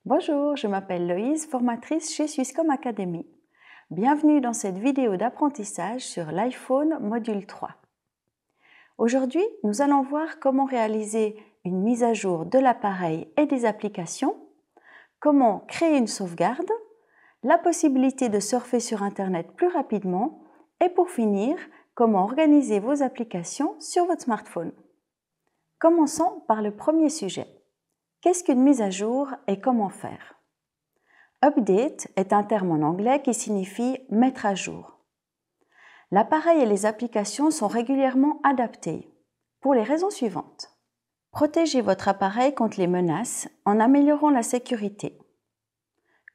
Bonjour, je m'appelle Loïse, formatrice chez Swisscom Academy. Bienvenue dans cette vidéo d'apprentissage sur l'iPhone module 3. Aujourd'hui, nous allons voir comment réaliser une mise à jour de l'appareil et des applications, comment créer une sauvegarde, la possibilité de surfer sur Internet plus rapidement et pour finir, comment organiser vos applications sur votre smartphone. Commençons par le premier sujet. Qu'est-ce qu'une mise à jour et comment faire? Update est un terme en anglais qui signifie mettre à jour. L'appareil et les applications sont régulièrement adaptés pour les raisons suivantes. Protégez votre appareil contre les menaces en améliorant la sécurité.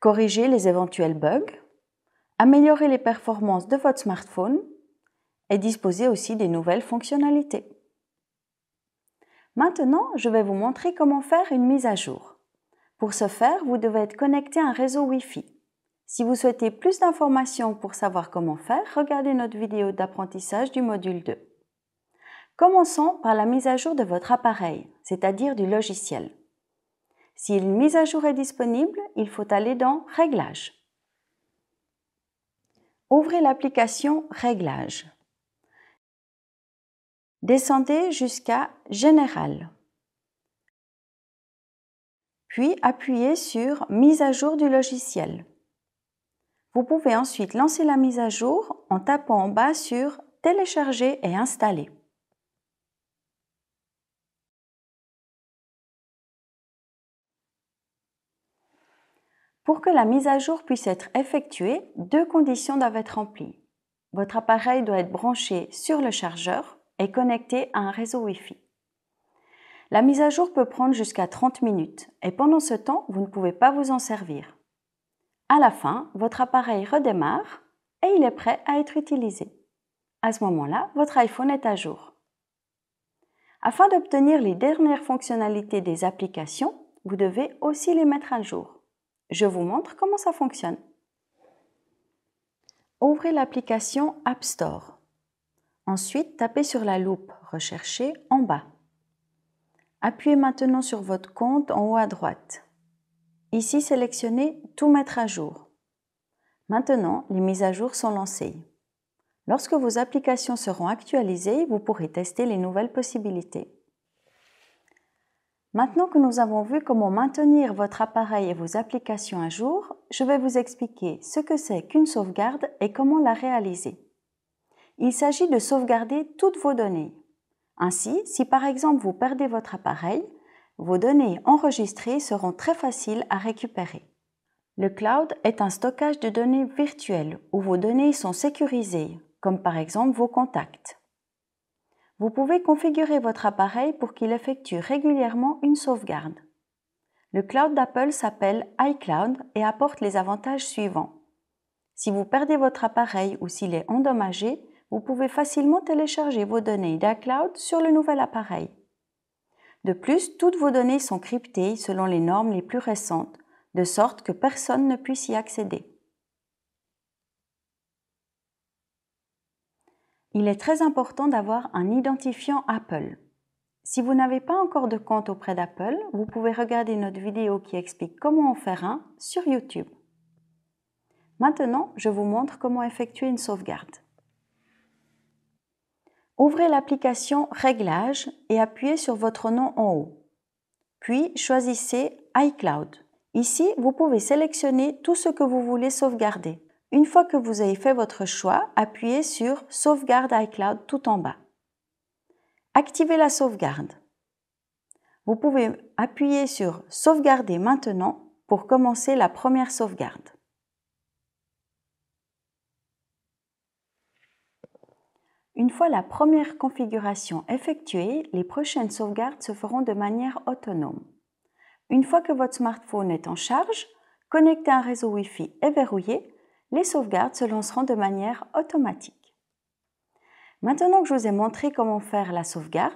Corrigez les éventuels bugs. Améliorez les performances de votre smartphone et disposez aussi des nouvelles fonctionnalités. Maintenant, je vais vous montrer comment faire une mise à jour. Pour ce faire, vous devez être connecté à un réseau Wi-Fi. Si vous souhaitez plus d'informations pour savoir comment faire, regardez notre vidéo d'apprentissage du module 2. Commençons par la mise à jour de votre appareil, c'est-à-dire du logiciel. Si une mise à jour est disponible, il faut aller dans « Réglages ». Ouvrez l'application « Réglages ». Descendez jusqu'à « Général ». Puis appuyez sur « Mise à jour du logiciel ». Vous pouvez ensuite lancer la mise à jour en tapant en bas sur « Télécharger et installer ». Pour que la mise à jour puisse être effectuée, deux conditions doivent être remplies. Votre appareil doit être branché sur le chargeur et connecté à un réseau Wi-Fi. La mise à jour peut prendre jusqu'à 30 minutes et pendant ce temps, vous ne pouvez pas vous en servir. À la fin, votre appareil redémarre et il est prêt à être utilisé. À ce moment-là, votre iPhone est à jour. Afin d'obtenir les dernières fonctionnalités des applications, vous devez aussi les mettre à jour. Je vous montre comment ça fonctionne. Ouvrez l'application App Store. Ensuite, tapez sur la loupe « Rechercher » en bas. Appuyez maintenant sur votre compte en haut à droite. Ici, sélectionnez « Tout mettre à jour ». Maintenant, les mises à jour sont lancées. Lorsque vos applications seront actualisées, vous pourrez tester les nouvelles possibilités. Maintenant que nous avons vu comment maintenir votre appareil et vos applications à jour, je vais vous expliquer ce que c'est qu'une sauvegarde et comment la réaliser. Il s'agit de sauvegarder toutes vos données. Ainsi, si par exemple vous perdez votre appareil, vos données enregistrées seront très faciles à récupérer. Le cloud est un stockage de données virtuelles où vos données sont sécurisées, comme par exemple vos contacts. Vous pouvez configurer votre appareil pour qu'il effectue régulièrement une sauvegarde. Le cloud d'Apple s'appelle iCloud et apporte les avantages suivants. Si vous perdez votre appareil ou s'il est endommagé, vous pouvez facilement télécharger vos données d'iCloud sur le nouvel appareil. De plus, toutes vos données sont cryptées selon les normes les plus récentes, de sorte que personne ne puisse y accéder. Il est très important d'avoir un identifiant Apple. Si vous n'avez pas encore de compte auprès d'Apple, vous pouvez regarder notre vidéo qui explique comment en faire un sur YouTube. Maintenant, je vous montre comment effectuer une sauvegarde. Ouvrez l'application Réglages et appuyez sur votre nom en haut. Puis, choisissez iCloud. Ici, vous pouvez sélectionner tout ce que vous voulez sauvegarder. Une fois que vous avez fait votre choix, appuyez sur « Sauvegarde iCloud » tout en bas. Activez la sauvegarde. Vous pouvez appuyer sur « Sauvegarder maintenant » pour commencer la première sauvegarde. Une fois la première configuration effectuée, les prochaines sauvegardes se feront de manière autonome. Une fois que votre smartphone est en charge, connecté à un réseau Wi-Fi et verrouillé, les sauvegardes se lanceront de manière automatique. Maintenant que je vous ai montré comment faire la sauvegarde,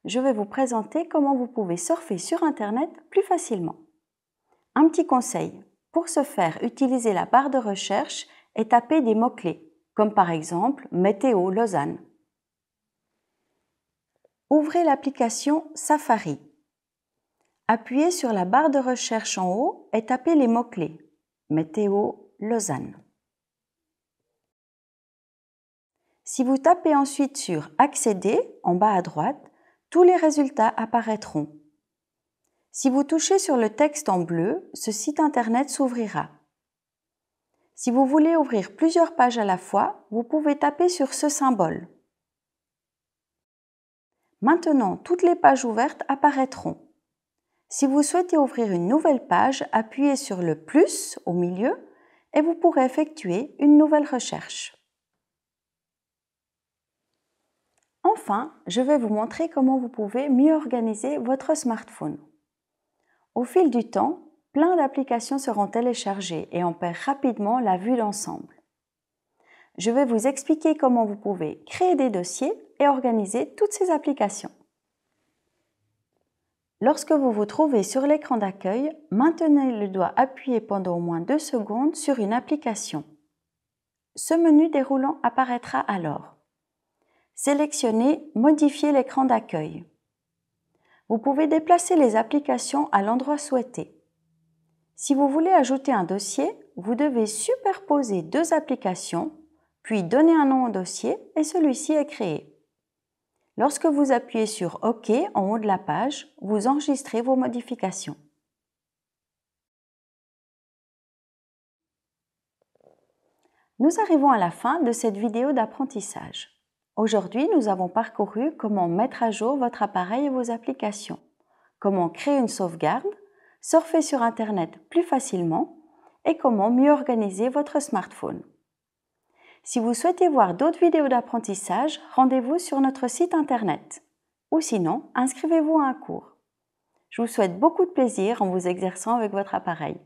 je vais vous présenter comment vous pouvez surfer sur Internet plus facilement. Un petit conseil, pour ce faire, utilisez la barre de recherche et tapez des mots-clés, comme par exemple « Météo Lausanne ». Ouvrez l'application Safari. appuyez sur la barre de recherche en haut et tapez les mots-clés Météo Lausanne. Si vous tapez ensuite sur Accéder en bas à droite, tous les résultats apparaîtront. Si vous touchez sur le texte en bleu, ce site internet s'ouvrira. Si vous voulez ouvrir plusieurs pages à la fois, vous pouvez taper sur ce symbole. Maintenant, toutes les pages ouvertes apparaîtront. Si vous souhaitez ouvrir une nouvelle page, appuyez sur le plus au milieu et vous pourrez effectuer une nouvelle recherche. Enfin, je vais vous montrer comment vous pouvez mieux organiser votre smartphone. Au fil du temps, plein d'applications seront téléchargées et on perd rapidement la vue d'ensemble. Je vais vous expliquer comment vous pouvez créer des dossiers et organiser toutes ces applications. Lorsque vous vous trouvez sur l'écran d'accueil, maintenez le doigt appuyé pendant au moins 2 secondes sur une application. Ce menu déroulant apparaîtra alors. Sélectionnez « Modifier l'écran d'accueil ». Vous pouvez déplacer les applications à l'endroit souhaité. Si vous voulez ajouter un dossier, vous devez superposer 2 applications, puis donner un nom au dossier et celui-ci est créé. Lorsque vous appuyez sur OK en haut de la page, vous enregistrez vos modifications. Nous arrivons à la fin de cette vidéo d'apprentissage. Aujourd'hui, nous avons parcouru comment mettre à jour votre appareil et vos applications, comment créer une sauvegarde, surfer sur Internet plus facilement et comment mieux organiser votre smartphone. Si vous souhaitez voir d'autres vidéos d'apprentissage, rendez-vous sur notre site Internet. Ou sinon, inscrivez-vous à un cours. Je vous souhaite beaucoup de plaisir en vous exerçant avec votre appareil.